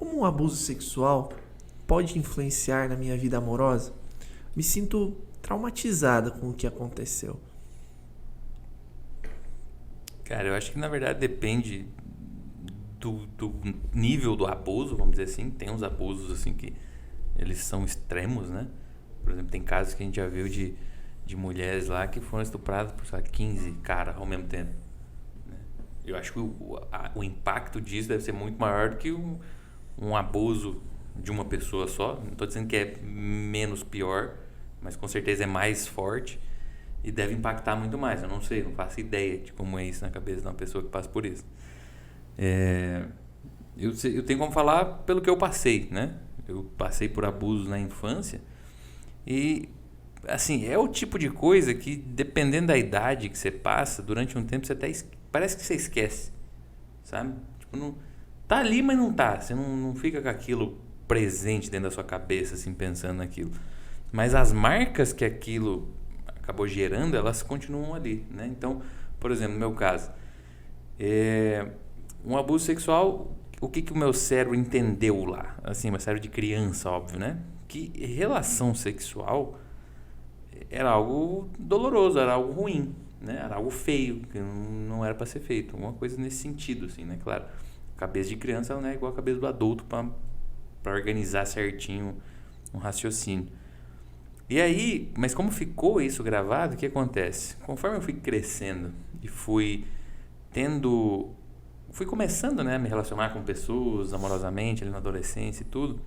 Como um abuso sexual pode influenciar na minha vida amorosa? Me sinto traumatizada com o que aconteceu. Cara, eu acho que na verdade depende do nível do abuso, vamos dizer assim. Tem uns abusos assim que eles são extremos, né? Por exemplo, tem casos que a gente já viu de mulheres lá que foram estupradas por, sei lá, 15 caras ao mesmo tempo, né? Eu acho que o impacto disso deve ser muito maior do que um abuso de uma pessoa só. Não estou dizendo que é menos pior, mas com certeza é mais forte e deve impactar muito mais. Eu não sei, não faço ideia de como é isso na cabeça de uma pessoa que passa por isso. Eu tenho como falar pelo que eu passei, né? Eu passei por abusos na infância e, assim, é o tipo de coisa que, dependendo da idade que você passa, durante um tempo você até parece que você esquece, sabe? Tipo, não, tá ali, mas não tá. Você não fica com aquilo presente dentro da sua cabeça, assim, pensando naquilo. Mas as marcas que aquilo acabou gerando, elas continuam ali, né? Então, por exemplo, no meu caso, um abuso sexual, o que o meu cérebro entendeu lá? Assim, meu cérebro de criança, óbvio, né? Que relação sexual era algo doloroso, era algo ruim, né? Era algo feio, que não era para ser feito. Alguma coisa nesse sentido, assim, né? Claro, a cabeça de criança ela não é igual a cabeça do adulto para organizar certinho um raciocínio. E aí, mas como ficou isso gravado, o que acontece? Conforme eu fui crescendo e fui começando, né, a me relacionar com pessoas amorosamente ali na adolescência e tudo,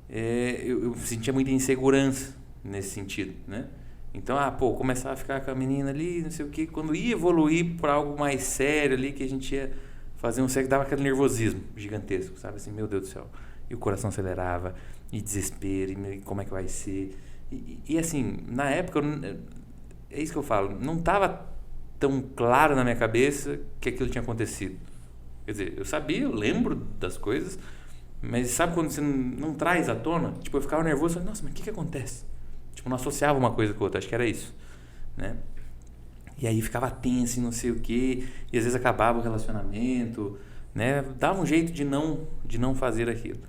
eu sentia muita insegurança nesse sentido, né? Então, começar a ficar com a menina ali, não sei o que, quando ia evoluir para algo mais sério ali, que a gente ia fazer um sexo, dava aquele nervosismo gigantesco, sabe? Assim, meu Deus do céu. E o coração acelerava, e desespero, e como é que vai ser? E assim, na época, é isso que eu falo, não estava tão claro na minha cabeça que aquilo tinha acontecido. Quer dizer, eu sabia, eu lembro das coisas, mas sabe quando você não traz à tona? Tipo, eu ficava nervoso, falei, nossa, mas o que acontece? Tipo, não associava uma coisa com outra, acho que era isso, né? E aí ficava tenso e não sei o quê, e às vezes acabava o relacionamento, né? Dava um jeito de não fazer aquilo.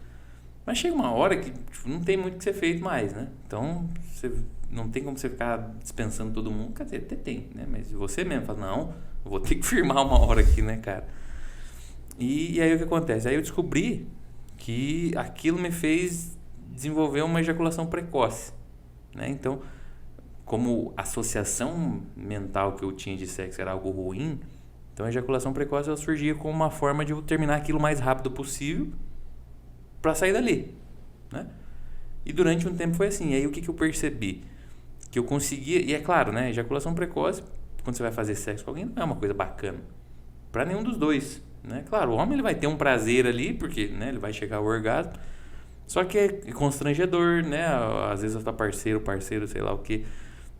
Mas chega uma hora que tipo, não tem muito o que ser feito mais, né? Então, você não tem como você ficar dispensando todo mundo. Quer dizer, até tem, né? Mas você mesmo fala, não, eu vou ter que firmar uma hora aqui, né, cara? E aí o que acontece? Aí eu descobri que aquilo me fez desenvolver uma ejaculação precoce, né? Então, como a associação mental que eu tinha de sexo era algo ruim, então a ejaculação precoce ela surgia como uma forma de eu terminar aquilo o mais rápido possível para sair dali, né? E durante um tempo foi assim. E aí o que eu percebi? Que eu conseguia, e é claro, né, ejaculação precoce, quando você vai fazer sexo com alguém, não é uma coisa bacana para nenhum dos dois, né? Claro, o homem ele vai ter um prazer ali, porque, né, ele vai chegar ao orgasmo, só que é constrangedor, né? Às vezes a tua parceiro, sei lá o que,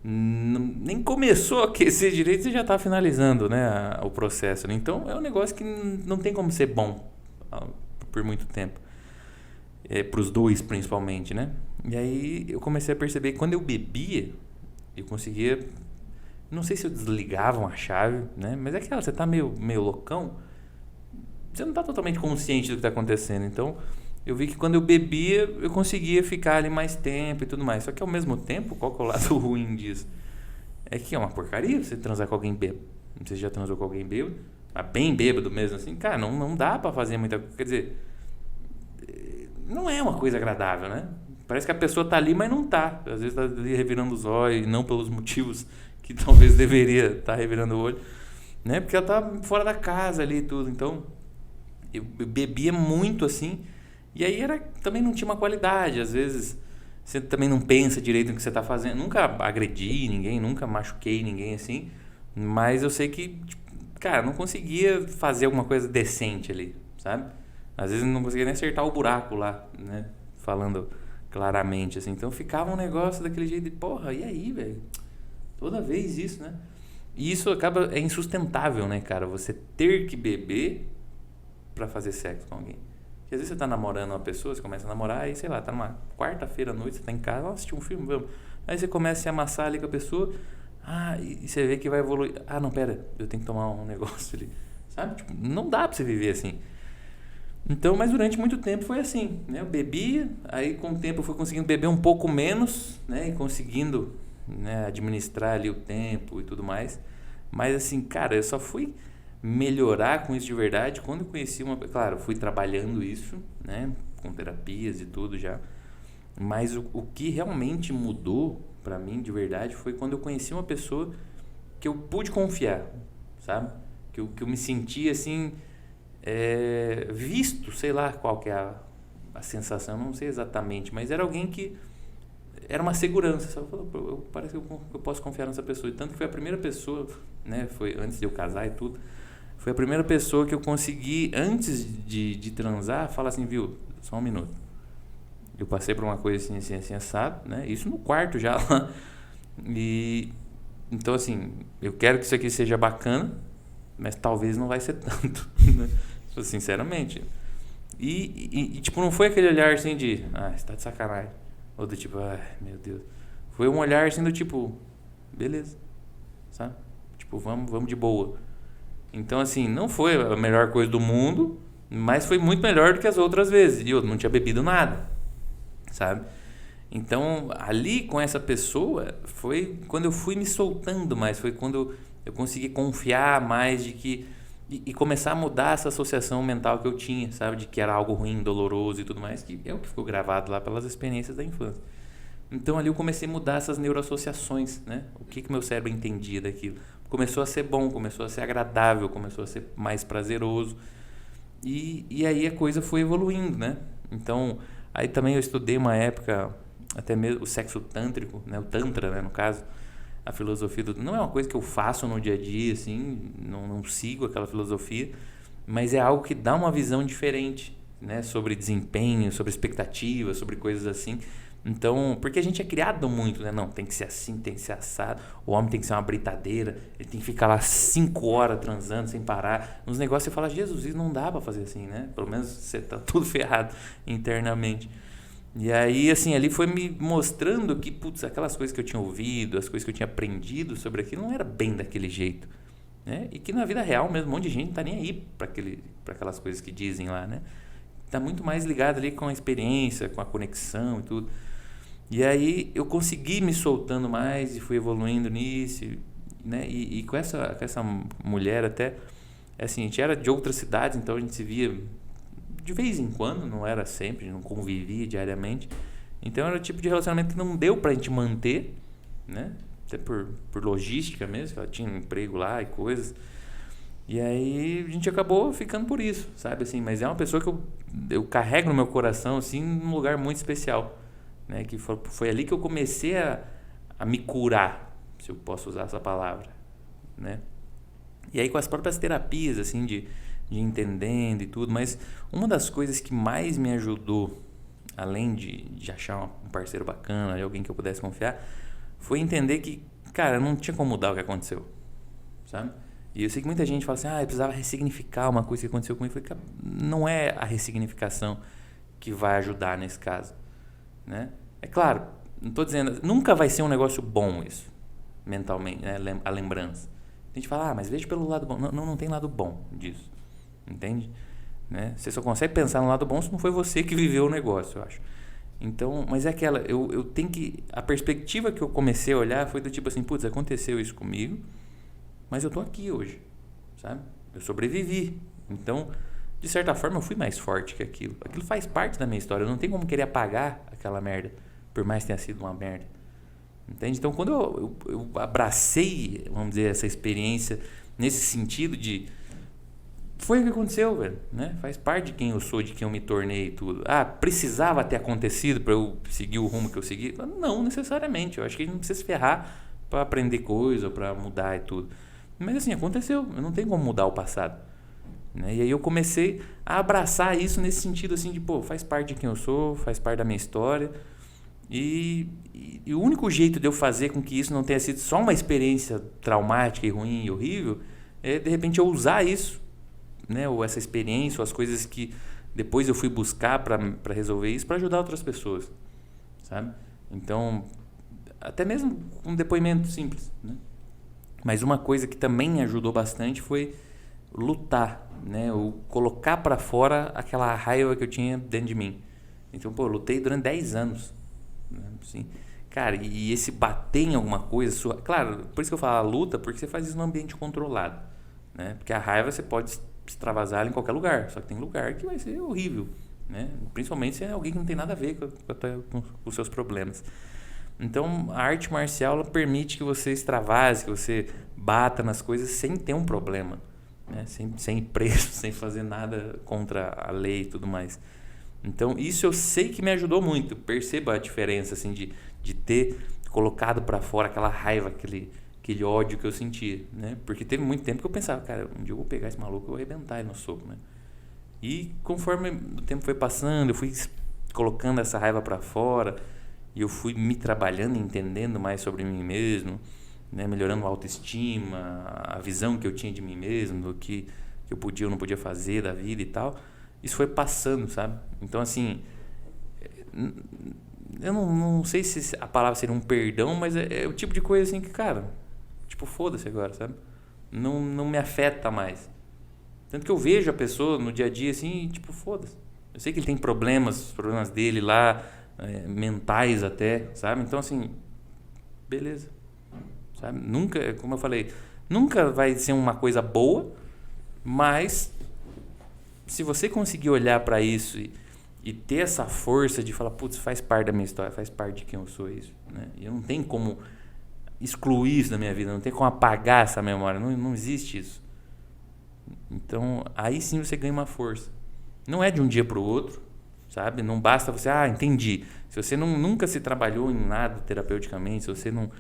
nem começou a aquecer direito, você já tá finalizando, né, o processo, né? Então é um negócio que não tem como ser bom por muito tempo. Para os dois principalmente, né? E aí eu comecei a perceber que quando eu bebia, eu conseguia, não sei se eu desligava uma chave, né? Mas é aquela, você tá meio loucão, você não tá totalmente consciente do que tá acontecendo. Então eu vi que quando eu bebia, eu conseguia ficar ali mais tempo e tudo mais. Só que ao mesmo tempo, qual que é o lado ruim disso? É que é uma porcaria você transar com alguém bêbado. Não sei se já transou com alguém bêbado, mas bem bêbado mesmo assim, cara, não dá pra fazer muita coisa. Quer dizer, não é uma coisa agradável, né? Parece que a pessoa tá ali, mas não tá. Às vezes tá ali revirando os olhos, e não pelos motivos que talvez deveria estar revirando o olho, né? Porque ela tá fora da casa ali e tudo. Então, eu bebia muito assim, e aí também não tinha uma qualidade. Às vezes, você também não pensa direito no que você tá fazendo. Nunca agredi ninguém, nunca machuquei ninguém assim, mas eu sei que, tipo, cara, não conseguia fazer alguma coisa decente ali, sabe? Às vezes não conseguia nem acertar o buraco lá, né? Falando claramente, assim. Então ficava um negócio daquele jeito de, porra, e aí, velho? Toda vez isso, né? E isso é insustentável, né, cara? Você ter que beber pra fazer sexo com alguém. Porque às vezes você tá namorando uma pessoa, você começa a namorar e, sei lá, tá numa quarta-feira à noite, você tá em casa, vamos assistir um filme, vamos. Aí você começa a se amassar ali com a pessoa, e você vê que vai evoluir. Não, pera, eu tenho que tomar um negócio ali. Sabe? Tipo, não dá pra você viver assim. Então, mas durante muito tempo foi assim, né? Eu bebia, aí com o tempo eu fui conseguindo beber um pouco menos, né? E conseguindo, né, administrar ali o tempo e tudo mais. Mas assim, cara, eu só fui melhorar com isso de verdade quando eu conheci uma... Claro, eu fui trabalhando isso, né? Com terapias e tudo já. Mas o que realmente mudou pra mim de verdade foi quando eu conheci uma pessoa que eu pude confiar, sabe? Que eu me senti assim... visto, sei lá qual que é a sensação, não sei exatamente, mas era alguém que era uma segurança, sabe? Parece que eu posso confiar nessa pessoa. E tanto que foi a primeira pessoa, né? Foi antes de eu casar e tudo, foi a primeira pessoa que eu consegui, antes de transar, falar assim, viu, só um minuto. Eu passei por uma coisa assim, assado, né? Isso no quarto já lá. E então, assim, eu quero que isso aqui seja bacana, mas talvez não vai ser tanto, né? Sinceramente. E, tipo, não foi aquele olhar assim de, você tá de sacanagem. Ou do tipo, meu Deus. Foi um olhar assim do tipo, beleza, sabe? Tipo, vamos de boa. Então, assim, não foi a melhor coisa do mundo, mas foi muito melhor do que as outras vezes. E eu não tinha bebido nada, sabe? Então, ali com essa pessoa, foi quando eu fui me soltando mais, foi quando eu consegui confiar mais de que... E começar a mudar essa associação mental que eu tinha, sabe? De que era algo ruim, doloroso e tudo mais, que é o que ficou gravado lá pelas experiências da infância. Então ali eu comecei a mudar essas neuroassociações, né? O que meu cérebro entendia daquilo. Começou a ser bom, começou a ser agradável, começou a ser mais prazeroso. E aí a coisa foi evoluindo, né? Então, aí também eu estudei uma época, até mesmo o sexo tântrico, né? O tantra, né? No caso, a filosofia não é uma coisa que eu faço no dia a dia, assim, não sigo aquela filosofia, mas é algo que dá uma visão diferente, né, sobre desempenho, sobre expectativas, sobre coisas assim. Então, porque a gente é criado muito, né? Não, tem que ser assim, tem que ser assado. O homem tem que ser uma britadeira, ele tem que ficar lá 5 horas transando sem parar. Nos negócios você fala, Jesus, isso não dá pra fazer assim, né? Pelo menos você tá tudo ferrado internamente. E aí, assim, ali foi me mostrando que, putz, aquelas coisas que eu tinha ouvido, as coisas que eu tinha aprendido sobre aquilo, não era bem daquele jeito, né? E que na vida real mesmo, um monte de gente não tá nem aí para aquelas coisas que dizem lá, né? Tá muito mais ligado ali com a experiência, com a conexão e tudo. E aí eu consegui me soltando mais e fui evoluindo nisso, né? E com essa mulher até, assim, a gente era de outras cidades, então a gente se via de vez em quando, não era sempre, não convivia diariamente. Então era o tipo de relacionamento que não deu pra gente manter, né? Até por logística mesmo, que ela tinha um emprego lá e coisas. E aí a gente acabou ficando por isso, sabe? Assim, mas é uma pessoa que eu carrego no meu coração, assim, num lugar muito especial, né? Que foi ali que eu comecei a me curar, se eu posso usar essa palavra, né? E aí com as próprias terapias, assim, de entendendo e tudo, mas uma das coisas que mais me ajudou, além de achar um parceiro bacana, alguém que eu pudesse confiar, foi entender que, cara, não tinha como mudar o que aconteceu, sabe? E eu sei que muita gente fala assim, eu precisava ressignificar uma coisa que aconteceu comigo. Eu falei, cara, não é a ressignificação que vai ajudar nesse caso, né? É claro, não estou dizendo, nunca vai ser um negócio bom isso, mentalmente, né? A lembrança. A gente fala, mas veja pelo lado bom. Não tem lado bom disso. Entende? Né? Você só consegue pensar no lado bom se não foi você que viveu o negócio, eu acho. Então, mas é aquela, eu tenho que... A perspectiva que eu comecei a olhar foi do tipo assim, putz, aconteceu isso comigo, mas eu tô aqui hoje, sabe? Eu sobrevivi. Então, de certa forma, eu fui mais forte que aquilo. Aquilo faz parte da minha história. Eu não tenho como querer apagar aquela merda, por mais que tenha sido uma merda. Entende? Então, quando eu abracei, vamos dizer, essa experiência nesse sentido de... Foi o que aconteceu, velho, né? Faz parte de quem eu sou, de quem eu me tornei e tudo. Precisava ter acontecido para eu seguir o rumo que eu segui? Não necessariamente. Eu acho que a gente não precisa se ferrar para aprender coisa, para mudar e tudo. Mas assim, aconteceu. Eu não tenho como mudar o passado, né? E aí eu comecei a abraçar isso nesse sentido assim de, faz parte de quem eu sou, faz parte da minha história. E o único jeito de eu fazer com que isso não tenha sido só uma experiência traumática e ruim e horrível é, de repente, eu usar isso, né, ou essa experiência, ou as coisas que depois eu fui buscar para resolver isso, para ajudar outras pessoas, sabe? Então, até mesmo um depoimento simples, né? Mas uma coisa que também ajudou bastante foi lutar né? Eu colocar para fora aquela raiva que eu tinha dentro de mim. Então, pô, eu lutei durante 10 anos, né? Assim, cara, e esse bater em alguma coisa, claro, por isso que eu falo a luta, porque você faz isso num ambiente controlado, né? Porque a raiva você pode extravasar em qualquer lugar, só que tem lugar que vai ser horrível, né? Principalmente se é alguém que não tem nada a ver com os seus problemas. Então, a arte marcial ela permite que você extravase, que você bata nas coisas sem ter um problema, né? Sem ir preso, sem fazer nada contra a lei e tudo mais. Então, isso eu sei que me ajudou muito. Perceba a diferença assim, de ter colocado para fora aquela raiva, aquele ódio que eu sentia, né? Porque teve muito tempo que eu pensava, cara, um dia eu vou pegar esse maluco e vou arrebentar ele no soco, né? E conforme o tempo foi passando, eu fui colocando essa raiva para fora e eu fui me trabalhando, entendendo mais sobre mim mesmo, né? Melhorando a autoestima, a visão que eu tinha de mim mesmo, do que eu podia ou não podia fazer da vida e tal. Isso foi passando, sabe? Então, assim, eu não sei se a palavra seria um perdão, mas é o tipo de coisa assim que, cara, tipo, foda-se agora, sabe? Não me afeta mais. Tanto que eu vejo a pessoa no dia a dia assim, e, tipo, foda-se. Eu sei que ele tem problemas, os problemas dele lá, mentais até, sabe? Então, assim, beleza, sabe? Nunca, como eu falei, nunca vai ser uma coisa boa, mas se você conseguir olhar para isso e ter essa força de falar, putz, faz parte da minha história, faz parte de quem eu sou isso, né? E eu não tenho como excluir isso da minha vida, não tem como apagar essa memória, não existe isso. Então, aí sim você ganha uma força. Não é de um dia para o outro, sabe? Não basta você, entendi. Se você nunca se trabalhou em nada terapeuticamente, se você não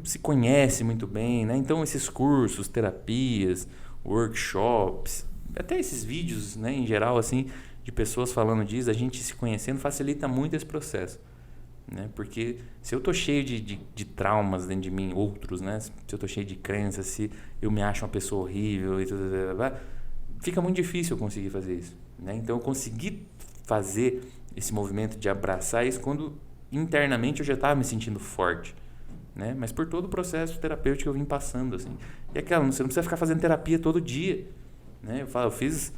se conhece muito bem, né? Então, esses cursos, terapias, workshops, até esses vídeos, né, em geral, assim, de pessoas falando disso, a gente se conhecendo, facilita muito esse processo, né? Porque se eu tô cheio de traumas dentro de mim, outros, né? Se eu tô cheio de crenças, se eu me acho uma pessoa horrível e tudo, fica muito difícil eu conseguir fazer isso, né? Então eu consegui fazer esse movimento de abraçar isso quando internamente eu já estava me sentindo forte, né? Mas por todo o processo terapêutico que eu vim passando, assim. E aquela, você não precisa ficar fazendo terapia todo dia, né? Eu fiz,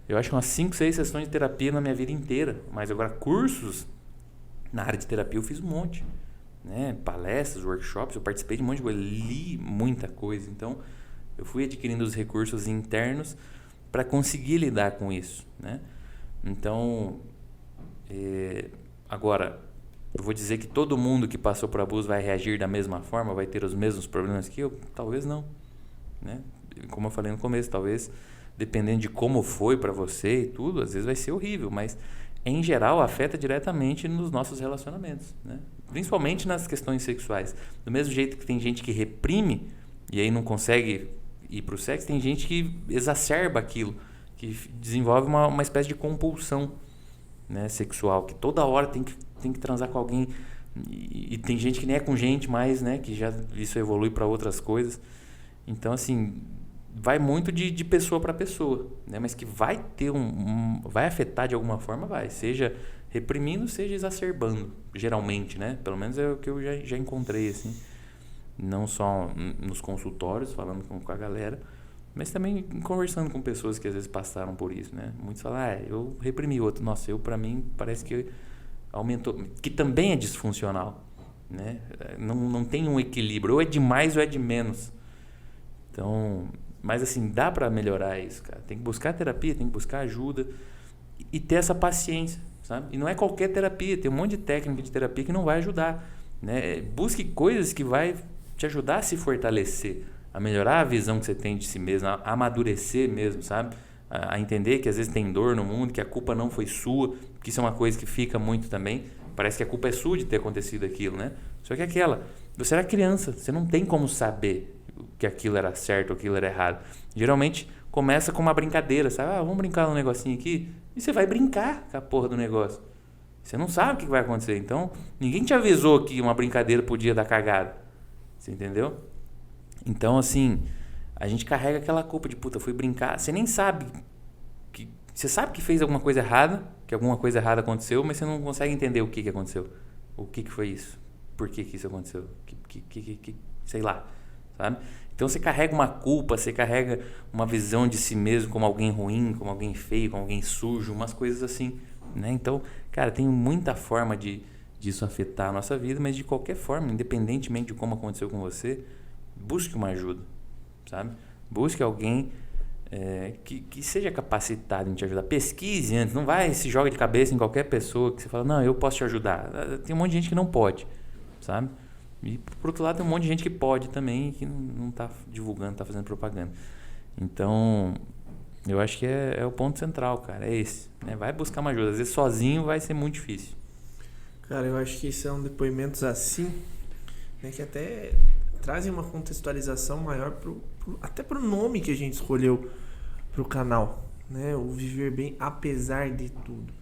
eu acho, umas 5, 6 sessões de terapia na minha vida inteira, mas agora cursos na área de terapia eu fiz um monte, né? Palestras, workshops, eu participei de um monte de coisa, li muita coisa. Então, eu fui adquirindo os recursos internos para conseguir lidar com isso, né? Então, agora, eu vou dizer que todo mundo que passou por abuso vai reagir da mesma forma, vai ter os mesmos problemas que eu? Talvez não, né? Como eu falei no começo, talvez, dependendo de como foi para você e tudo, às vezes vai ser horrível, mas em geral afeta diretamente nos nossos relacionamentos, né? Principalmente nas questões sexuais. Do mesmo jeito que tem gente que reprime e aí não consegue ir pro sexo, tem gente que exacerba aquilo, que desenvolve uma espécie de compulsão, né, sexual, que toda hora tem que transar com alguém, e tem gente que nem é com gente mais, né, que já isso evolui para outras coisas. Então, assim, vai muito de pessoa para pessoa, né? Mas que vai ter vai afetar de alguma forma, seja reprimindo, seja exacerbando, geralmente, né? Pelo menos é o que eu já encontrei, assim, não só nos consultórios, falando com a galera, mas também conversando com pessoas que às vezes passaram por isso, né? Muitos falam, eu reprimi, outro, nossa, para mim parece que aumentou, que também é disfuncional, né? Não tem um equilíbrio, ou é de mais ou é de menos. Então, mas assim, dá para melhorar isso, cara. Tem que buscar terapia, tem que buscar ajuda e ter essa paciência, sabe? E não é qualquer terapia, tem um monte de técnica de terapia que não vai ajudar, né? Busque coisas que vai te ajudar a se fortalecer, a melhorar a visão que você tem de si mesmo, a amadurecer mesmo, sabe? A entender que às vezes tem dor no mundo, que a culpa não foi sua, que isso é uma coisa que fica muito também. Parece que a culpa é sua de ter acontecido aquilo, né? Só que você era criança, você não tem como saber que aquilo era certo ou aquilo era errado. Geralmente começa com uma brincadeira, sabe? Vamos brincar num negocinho aqui. E você vai brincar com a porra do negócio. Você não sabe o que vai acontecer. Então, ninguém te avisou que uma brincadeira podia dar cagada. Você entendeu? Então, assim, a gente carrega aquela culpa de, puta, fui brincar. Você nem sabe você sabe que fez alguma coisa errada, que alguma coisa errada aconteceu, mas você não consegue entender o que aconteceu. O que foi isso? Por que isso aconteceu? Sei lá. Sabe? Então você carrega uma culpa, você carrega uma visão de si mesmo como alguém ruim, como alguém feio, como alguém sujo, umas coisas assim, né? Então, cara, tem muita forma disso afetar a nossa vida, mas de qualquer forma, independentemente de como aconteceu com você, busque uma ajuda, sabe? Busque alguém que seja capacitado em te ajudar. Pesquise antes, não vai se joga de cabeça em qualquer pessoa que você fala, não, eu posso te ajudar. Tem um monte de gente que não pode, sabe? E por outro lado tem um monte de gente que pode também e que não está divulgando, está fazendo propaganda. Então, eu acho que é o ponto central, cara, é esse, né? Vai buscar uma ajuda. Às vezes sozinho vai ser muito difícil. Cara, eu acho que são depoimentos assim, né, que até trazem uma contextualização maior até pro nome que a gente escolheu pro canal, né? O Viver Bem Apesar de Tudo.